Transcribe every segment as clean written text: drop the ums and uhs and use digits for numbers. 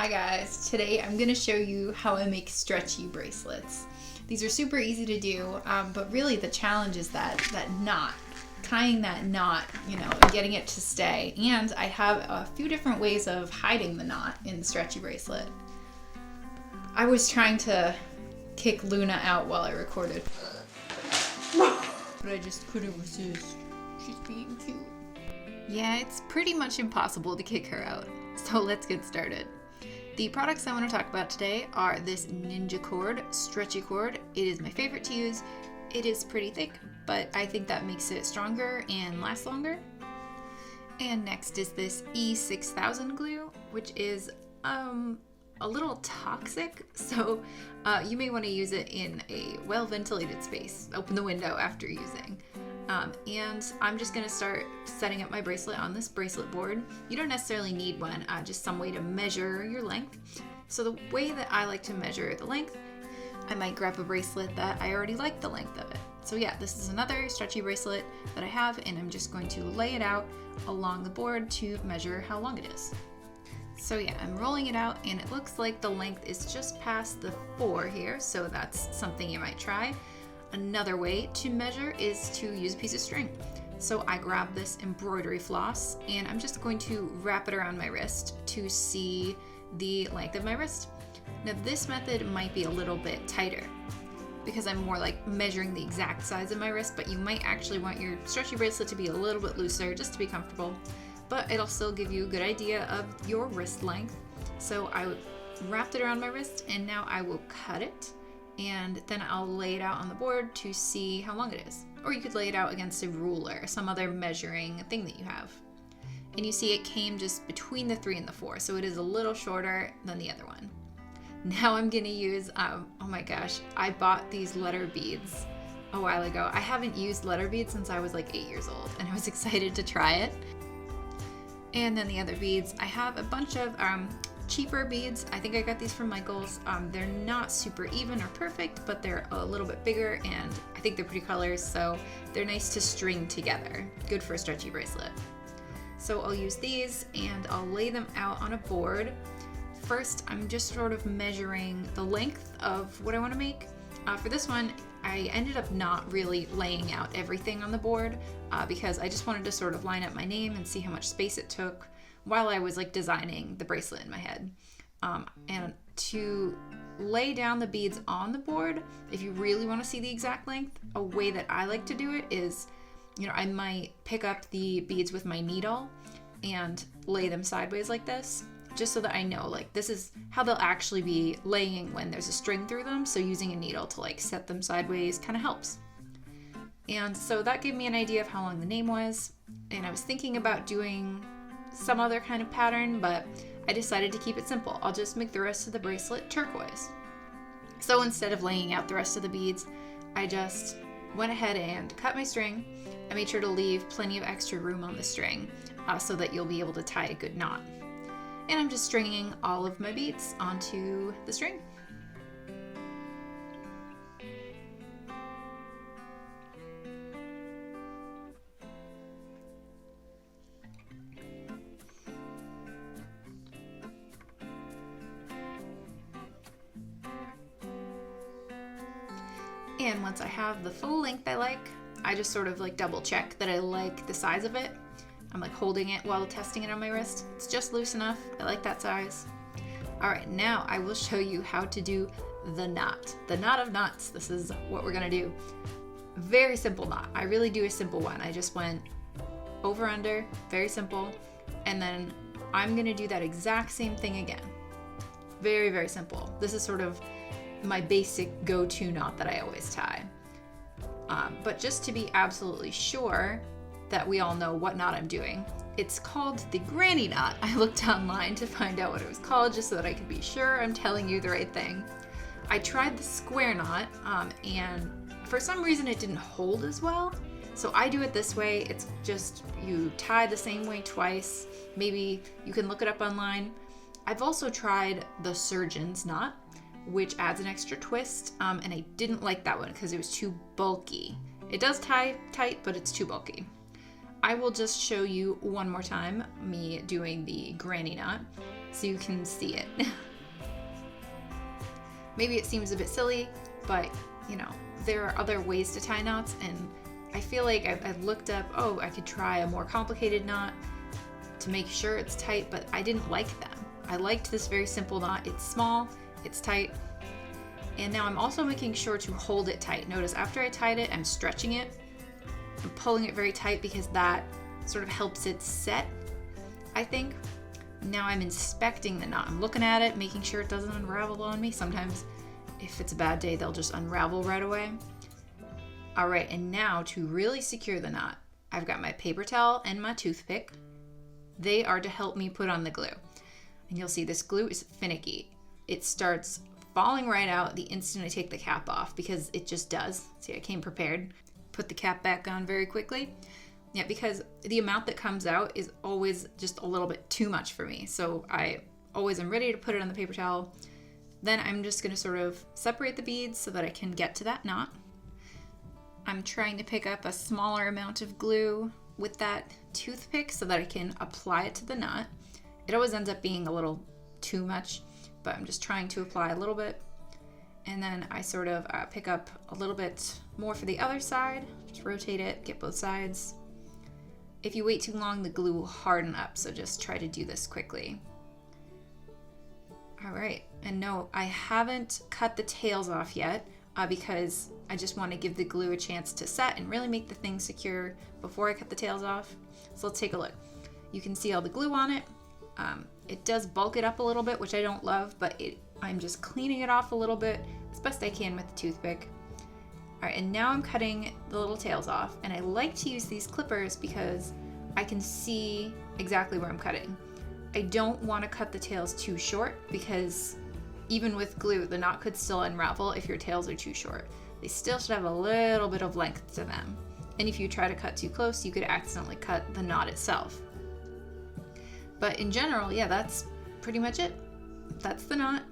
Hi guys, today I'm going to show you how I make stretchy bracelets. These are super easy to do, but really the challenge is that knot, tying that knot, and getting it to stay. And I have a few different ways of hiding the knot in the stretchy bracelet. I was trying to kick Luna out while I recorded, but I just couldn't resist. She's being cute. Yeah, it's pretty much impossible to kick her out. So let's get started. The products I want to talk about today are this Ninja cord, stretchy cord. It is my favorite to use. It is pretty thick, but I think that makes it stronger and last longer. And next is this E6000 glue, which is a little toxic, so you may want to use it in a well-ventilated space. Open the window after using. And I'm just going to start setting up my bracelet on this bracelet board. You don't necessarily need one, just some way to measure your length. So the way that I like to measure the length, I might grab a bracelet that I already like the length of it. So yeah, this is another stretchy bracelet that I have, and I'm just going to lay it out along the board to measure how long it is. So yeah, I'm rolling it out, and it looks like the length is just past the 4 here, so that's something you might try. Another way to measure is to use a piece of string. So I grab this embroidery floss, and I'm just going to wrap it around my wrist to see the length of my wrist. Now this method might be a little bit tighter because I'm more like measuring the exact size of my wrist, but you might actually want your stretchy bracelet to be a little bit looser just to be comfortable, but it'll still give you a good idea of your wrist length. So I wrapped it around my wrist, and now I will cut it, and then I'll lay it out on the board to see how long it is. Or you could lay it out against a ruler, some other measuring thing that you have. And you see it came just between the 3 and the 4, so it is a little shorter than the other one. Now I'm gonna use, oh my gosh, I bought these letter beads a while ago. I haven't used letter beads since I was like 8 years old, and I was excited to try it. And then the other beads, I have a bunch of cheaper beads. I think I got these from Michael's. They're not super even or perfect, but they're a little bit bigger, and I think they're pretty colors, so they're nice to string together. Good for a stretchy bracelet. So I'll use these, and I'll lay them out on a board. First, I'm just sort of measuring the length of what I want to make. For this one, I ended up not really laying out everything on the board because I just wanted to sort of line up my name and see how much space it took while I was like designing the bracelet in my head. And to lay down the beads on the board, if you really want to see the exact length, a way that I like to do it is, I might pick up the beads with my needle and lay them sideways like this, just so that I know like this is how they'll actually be laying when there's a string through them. So using a needle to like set them sideways kind of helps. And so that gave me an idea of how long the name was, and I was thinking about doing some other kind of pattern, but I decided to keep it simple. I'll just make the rest of the bracelet turquoise. So instead of laying out the rest of the beads, I just went ahead and cut my string. I made sure to leave plenty of extra room on the string so that you'll be able to tie a good knot. And I'm just stringing all of my beads onto the string. And once I have the full length I like, I just sort of like double check that I like the size of it. I'm like holding it while testing it on my wrist. It's just loose enough. I like that size. All right, now I will show you how to do the knot. The knot of knots. This is what we're gonna do. Very simple knot. I really do a simple one. I just went over, under, very simple. And then I'm gonna do that exact same thing again. Very, very simple. This is sort of my basic go-to knot that I always tie. But just to be absolutely sure that we all know what knot I'm doing, it's called the granny knot. I looked online to find out what it was called just so that I could be sure I'm telling you the right thing. I tried the square knot, and for some reason it didn't hold as well. So I do it this way. It's just you tie the same way twice. Maybe you can look it up online. I've also tried the surgeon's knot, which adds an extra twist, and I didn't like that one because it was too bulky. It does tie tight, but it's too bulky. I will just show you one more time me doing the granny knot. so you can see it. Maybe it seems a bit silly, but you know, there are other ways to tie knots, and I feel like I've looked up, oh, I could try a more complicated knot to make sure it's tight, but I didn't like them. I liked this very simple knot. It's small, it's tight, and now I'm also making sure to hold it tight. Notice after I tied it, I'm stretching it. I'm pulling it very tight because that sort of helps it set, I think. Now I'm inspecting the knot. I'm looking at it, making sure it doesn't unravel on me. Sometimes if it's a bad day, they'll just unravel right away. All right, and now to really secure the knot, I've got my paper towel and my toothpick. They are to help me put on the glue. And you'll see this glue is finicky. It starts falling right out the instant I take the cap off, because it just does. See, I came prepared. Put the cap back on very quickly. Yeah, because the amount that comes out is always just a little bit too much for me. So I always am ready to put it on the paper towel. Then I'm just gonna sort of separate the beads so that I can get to that knot. I'm trying to pick up a smaller amount of glue with that toothpick so that I can apply it to the knot. It always ends up being a little too much, but I'm just trying to apply a little bit. And then I sort of pick up a little bit more for the other side, just rotate it, get both sides. If you wait too long, the glue will harden up, so just try to do this quickly. All right, and no, I haven't cut the tails off yet because I just want to give the glue a chance to set and really make the thing secure before I cut the tails off. So let's take a look. You can see all the glue on it. It does bulk it up a little bit, which I don't love, but I'm just cleaning it off a little bit as best I can with the toothpick. All right, and now I'm cutting the little tails off, and I like to use these clippers because I can see exactly where I'm cutting. I don't want to cut the tails too short because even with glue, the knot could still unravel if your tails are too short. They still should have a little bit of length to them. And if you try to cut too close, you could accidentally cut the knot itself. But in general, yeah, that's pretty much it. That's the knot.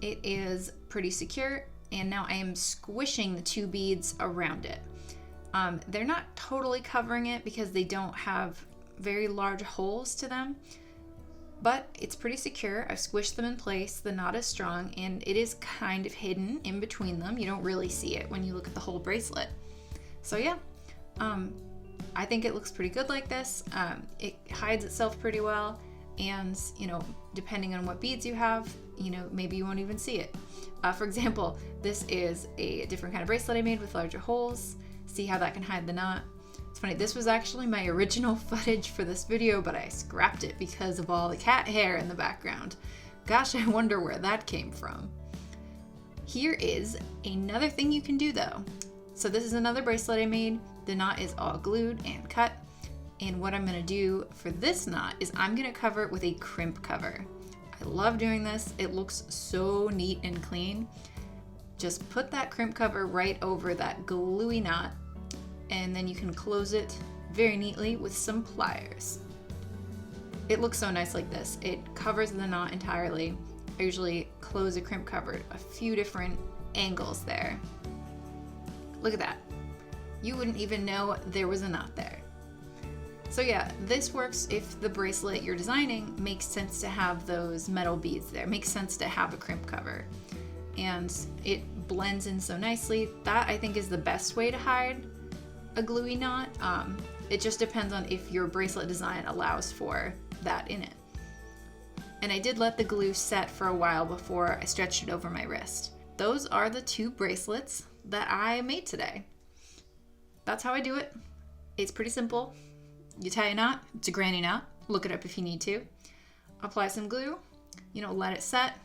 It is pretty secure, and now I am squishing the two beads around it. They're not totally covering it because they don't have very large holes to them, but it's pretty secure. I've squished them in place. The knot is strong, and it is kind of hidden in between them. You don't really see it when you look at the whole bracelet. So yeah, I think it looks pretty good like this. It hides itself pretty well, and you know, depending on what beads you have, you know, maybe you won't even see it. For example, this is a different kind of bracelet I made with larger holes. See how that can hide the knot? It's funny, this was actually my original footage for this video, but I scrapped it because of all the cat hair in the background. Gosh, I wonder where that came from. Here is another thing you can do though. So this is another bracelet I made. The knot is all glued and cut. And what I'm gonna do for this knot is I'm gonna cover it with a crimp cover. I love doing this. It looks so neat and clean. Just put that crimp cover right over that gluey knot, and then you can close it very neatly with some pliers. It looks so nice like this. It covers the knot entirely. I usually close a crimp cover a few different angles there. Look at that. You wouldn't even know there was a knot there. So yeah, this works if the bracelet you're designing makes sense to have those metal beads there. It makes sense to have a crimp cover. And it blends in so nicely. That I think is the best way to hide a gluey knot. It just depends on if your bracelet design allows for that in it. And I did let the glue set for a while before I stretched it over my wrist. Those are the two bracelets that I made today. That's how I do it. It's pretty simple. You tie a knot, it's a granny knot. Look it up if you need to. Apply some glue, you know, let it set.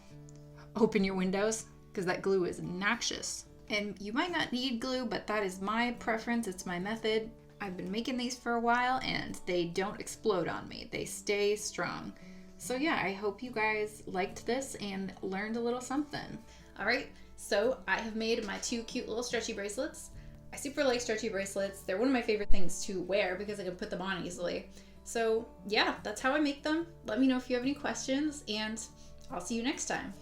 Open your windows, because that glue is noxious. And you might not need glue, but that is my preference. It's my method. I've been making these for a while and they don't explode on me. They stay strong. So yeah, I hope you guys liked this and learned a little something. All right, so I have made my two cute little stretchy bracelets. I super like stretchy bracelets. They're one of my favorite things to wear because I can put them on easily. So yeah, that's how I make them. Let me know if you have any questions, and I'll see you next time.